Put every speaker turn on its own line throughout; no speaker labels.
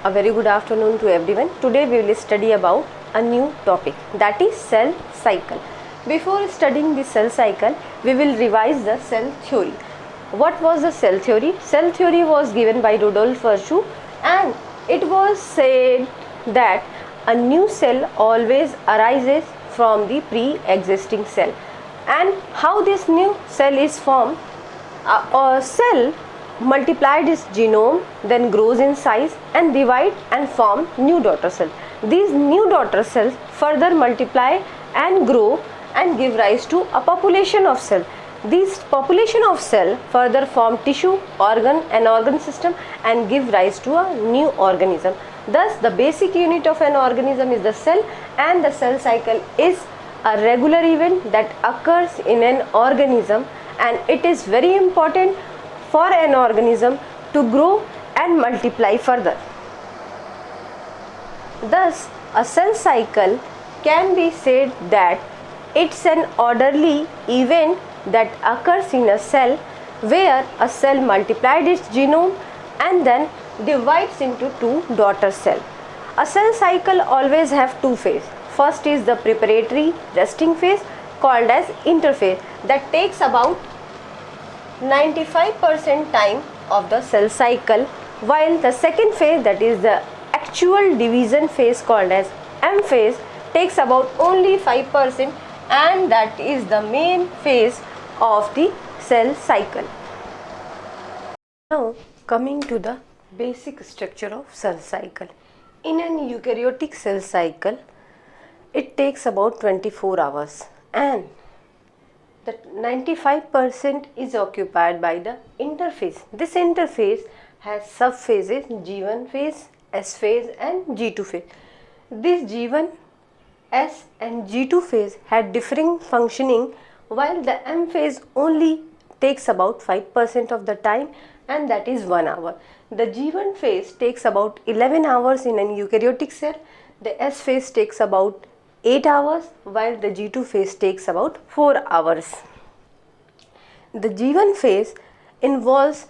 A very good afternoon to everyone. Today we will study about a new topic, that is cell cycle. Before studying the cell cycle, we will revise the cell theory. What was the cell theory? Cell theory was given by Rudolf Virchow, and it was said that a new cell always arises from the pre-existing cell. And how this new cell is formed? A cell multiplied its genome, then grows in size and divide and form new daughter cells. These new daughter cells further multiply and grow and give rise to a population of cells. These population of cell further form tissue, organ and organ system and give rise to a new organism. Thus the basic unit of an organism is the cell, and the cell cycle is a regular event that occurs in an organism, and it is very important for an organism to grow and multiply further. Thus, a cell cycle can be said that it's an orderly event that occurs in a cell where a cell multiplied its genome and then divides into two daughter cells. A cell cycle always have two phases. First is the preparatory resting phase called as interphase, that takes about 95% time of the cell cycle, while the second phase, that is the actual division phase called as M phase, takes about only 5%, and that is the main phase of the cell cycle. Now coming to the basic structure of cell cycle. In an eukaryotic cell cycle, it takes about 24 hours, and that 95% is occupied by the interphase. This interphase has subphases G1 phase, S phase and G2 phase. This G1, S and G2 phase had differing functioning, while the M phase only takes about 5% of the time, and that is 1 hour. The G1 phase takes about 11 hours in an eukaryotic cell. The S phase takes about 8 hours, while the G2 phase takes about 4 hours. The G1 phase involves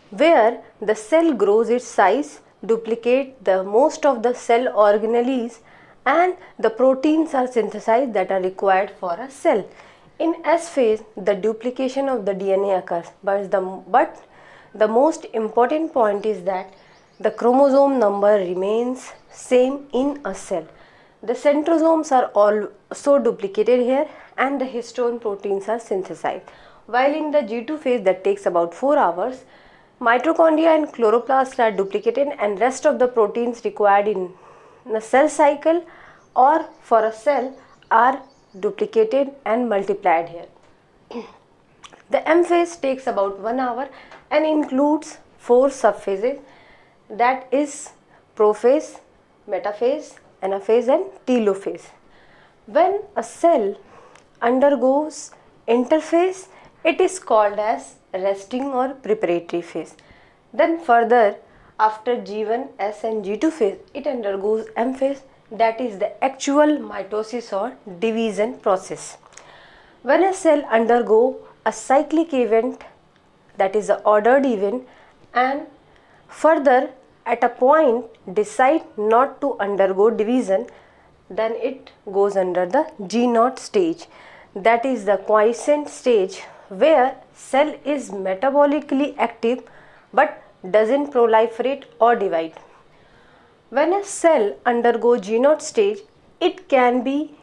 where the cell grows its size, duplicate the most of the cell organelles, and the proteins are synthesized that are required for a cell. In S phase, the duplication of the DNA occurs, but the most important point is that the chromosome number remains same in a cell. The centrosomes are also duplicated here, and the histone proteins are synthesized. While in the G2 phase, that takes about 4 hours, mitochondria and chloroplasts are duplicated, and rest of the proteins required in a cell cycle or for a cell are duplicated and multiplied here. The M phase takes about 1 hour and includes 4 subphases, that is prophase, metaphase, anaphase and telophase. When a cell undergoes interphase, it is called as resting or preparatory phase. Then further, after G1, S and G2 phase, it undergoes M phase, that is the actual mitosis or division process. When a cell undergoes a cyclic event, that is the ordered event, and further at a point decide not to undergo division, then it goes under the G0 stage, that is the quiescent stage, where cell is metabolically active but doesn't proliferate or divide. When a cell undergoes G0 stage, it can be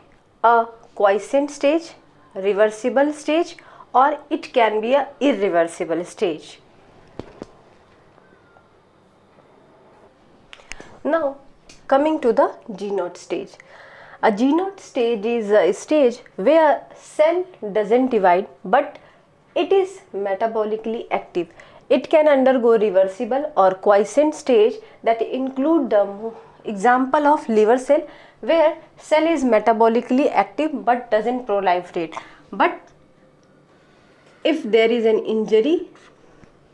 a quiescent stage, reversible stage, or it can be a irreversible stage. Now coming to the G0 stage. A G0 stage is a stage where cell doesn't divide but it is metabolically active. It can undergo reversible or quiescent stage, that include the example of liver cell, where cell is metabolically active but doesn't proliferate. But if there is an injury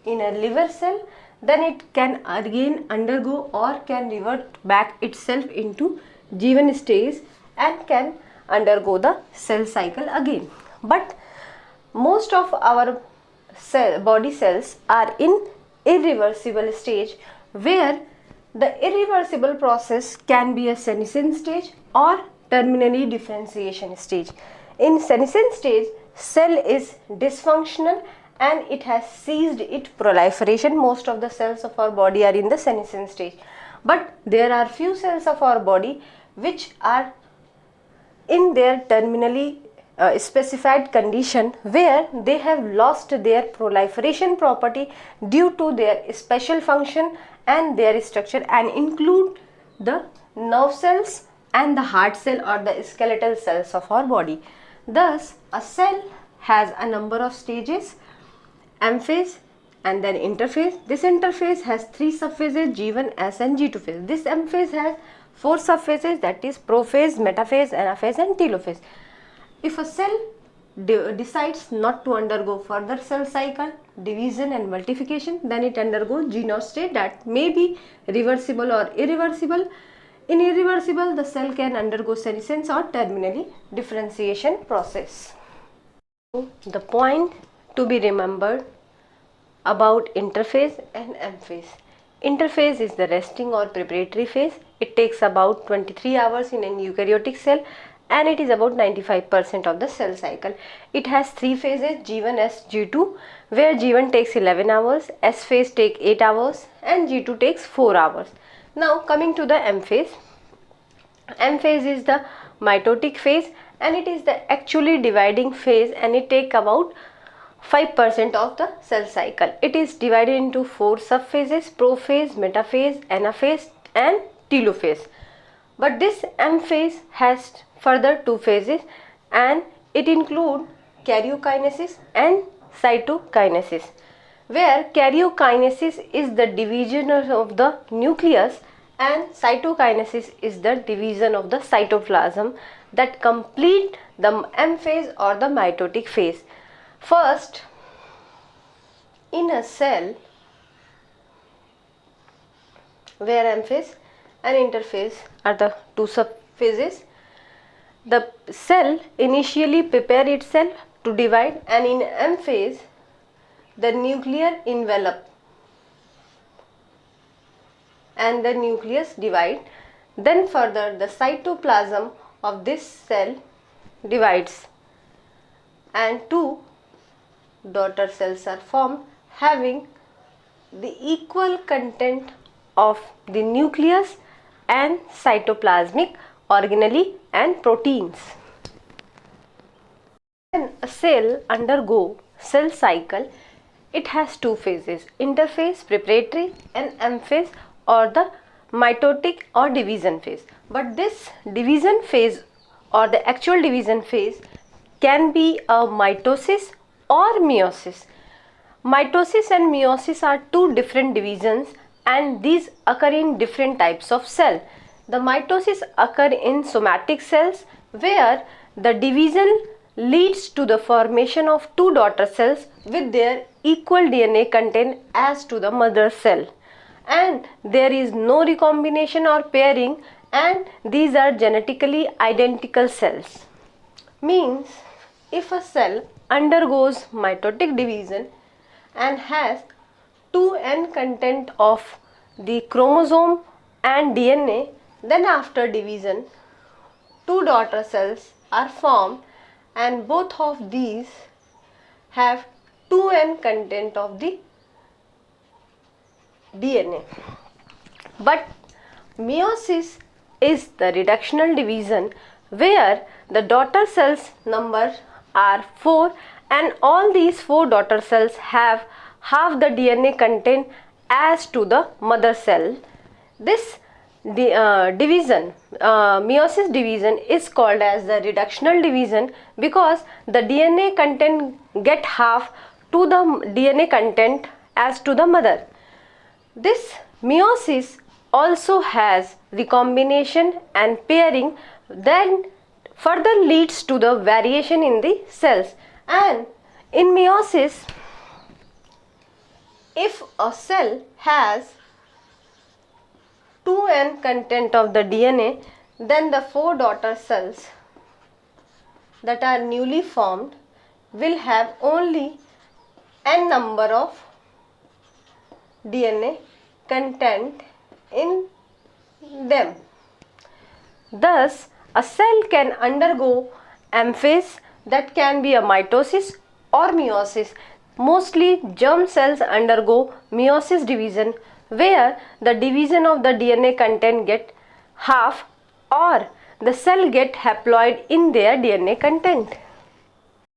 in a liver cell, then it can again undergo or can revert back itself into G1 stage and can undergo the cell cycle again. But most of our body cells are in irreversible stage, where The irreversible process can be a senescent stage or terminally differentiation stage. In senescent stage, cell is dysfunctional and it has ceased its proliferation. Most of the cells of our body are in the senescent stage. But there are few cells of our body which are in their terminally specified condition where they have lost their proliferation property due to their special function and their structure, and include the nerve cells and the heart cell or the skeletal cells of our body. Thus, a cell has a number of stages: M-phase and then interphase. This interphase has 3 subphases: G1, S and G2 phase. This M-phase has 4 subphases, that is prophase, metaphase, anaphase and telophase. If a cell decides not to undergo further cell cycle, division and multiplication, then it undergoes G0 state, that may be reversible or irreversible. In irreversible, the cell can undergo senescence or terminally differentiation process. The point to be remembered about interphase and M-phase. Interphase is the resting or preparatory phase. It takes about 23 hours in an eukaryotic cell and it is about 95% of the cell cycle. It has 3 phases: G1, S, G2, where G1 takes 11 hours, S phase takes 8 hours and G2 takes 4 hours. Now coming to the M phase. M phase is the mitotic phase and it is the actually dividing phase, and it takes about 5% of the cell cycle. It is divided into 4 subphases: prophase, metaphase, anaphase and telophase. But this M phase has further 2 phases and it includes karyokinesis and cytokinesis, where karyokinesis is the division of the nucleus and cytokinesis is the division of the cytoplasm that complete the M phase or the mitotic phase. First, in a cell where M phase and interphase are the 2 subphases, the cell initially prepare itself to divide, and in M phase the nuclear envelope and the nucleus divide. Then further the cytoplasm of this cell divides and 2 daughter cells are formed having the equal content of the nucleus and cytoplasmic organelle and proteins. When a cell undergoes cell cycle, it has 2 phases: interphase, preparatory, and M phase or the mitotic or division phase. But this division phase or the actual division phase can be a mitosis or meiosis. Mitosis and meiosis are 2 different divisions and these occur in different types of cell. The mitosis occur in somatic cells where the division leads to the formation of 2 daughter cells with their equal DNA content as to the mother cell, and there is no recombination or pairing, and these are genetically identical cells. Means if a cell undergoes mitotic division and has 2n content of the chromosome and DNA, then after division 2 daughter cells are formed and both of these have 2n content of the DNA. But meiosis is the reductional division where the daughter cells number are 4 and all these 4 daughter cells have half the DNA content as to the mother cell. This meiosis division is called as the reductional division because the DNA content get half to the DNA content as to the mother. This meiosis also has recombination and pairing, then further leads to the variation in the cells. And in meiosis, if a cell has 2n content of the DNA, then the 4 daughter cells that are newly formed will have only n number of DNA content in them. Thus, a cell can undergo Interphase, that can be a mitosis or meiosis. Mostly germ cells undergo meiosis division, where the division of the DNA content get half or the cell get haploid in their DNA content.